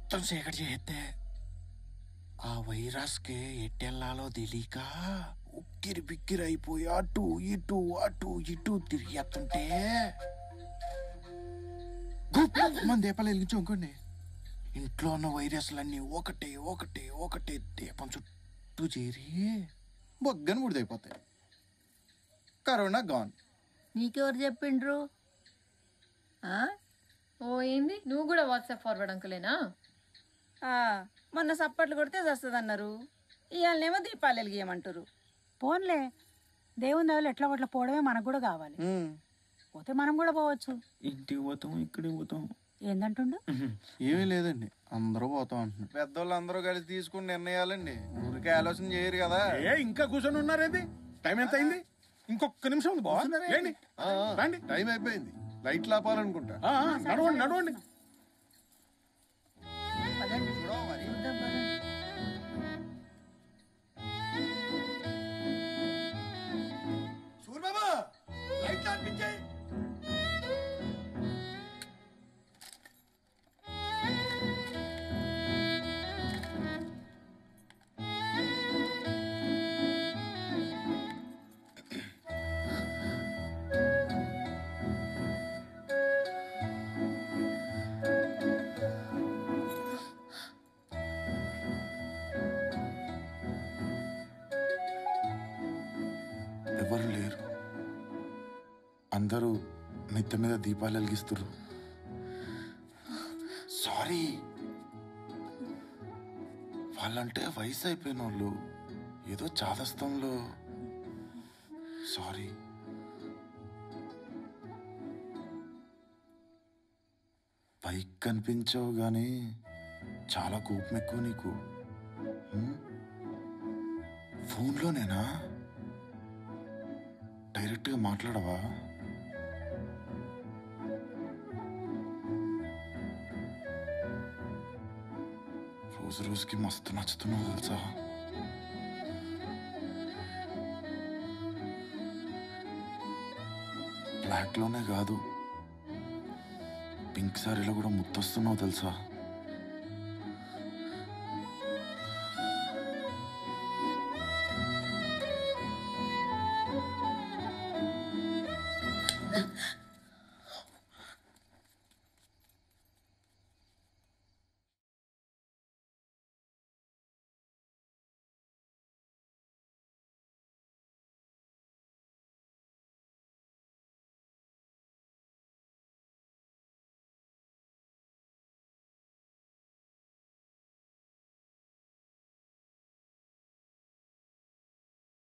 మొత్తం చీకటి చేస్తే ఆ వైరస్ కి ఎట్టెళ్లాలో తెలియక ఉక్కిరి బిక్కిరి అయిపోయి అటు ఇటు తిరిగేస్తుంటే మన దీపాలు వెలిగించి అనుకోండి ఇంట్లో ఉన్న వైరస్లన్నీ ఒకటే దీపం చుట్టూ చేరి బొగ్గని ముడిదైపోతాయి. Corona gone. నీకెవరు చెప్పిండ్రు? ఓ ఏంది నువ్వు కూడా వాట్సాప్ ఫార్వర్డ్ అంకులేనా? మొన్న సప్పట్లు కొడితే వస్తుంది అన్నారు, ఇవాళనేమో దీపాలు వెలిగియమంటారు. పోన్లే, దేవుని దేవుళ్ళు ఎట్లా కొట్ల పోవడమే మనకు కూడా కావాలి. పోతే మనం కూడా పోవచ్చు. ఇంటికి పోతాం, ఇక్కడికి పోతాం. ఏందంటుండు? ఏమీ లేదండి, అందరూ పోతాం అంటున్నారు. పెద్దోళ్ళు అందరూ కలిసి తీసుకుని నిర్ణయాలండి, ఊరికే ఆలోచన చేయరు కదా. ఇంకా కూర్చొని ఉన్నారేంది? టైం ఎంత అయింది? ఇంకొక నిమిషం ఉంది బావ. రండి, టైం అయిపోయింది, లైట్లు ఆపాలనుకుంటా. నడవండి. సూర్యబాబా, లైట్లు ఆర్పించాయి. ఎవరు లేరు, అందరూ నెత్తి మీద దీపాలు వెలిగిస్తారు. సారీ, వాళ్ళంటే వయసు అయిపోయిన వాళ్ళు, ఏదో చాదస్తంలో. సారీ. పైకి కనిపించావు గానీ చాలా కోపం ఎక్కువ నీకు. ఫోన్లోనేనా? డైరెక్ట్గా మాట్లాడవా? రోజుకి మస్తు నచ్చుతున్నావు తెలుసా. బ్లాక్లోనే కాదు, పింక్ సారీలో కూడా ముద్దొస్తున్నావు తెలుసా.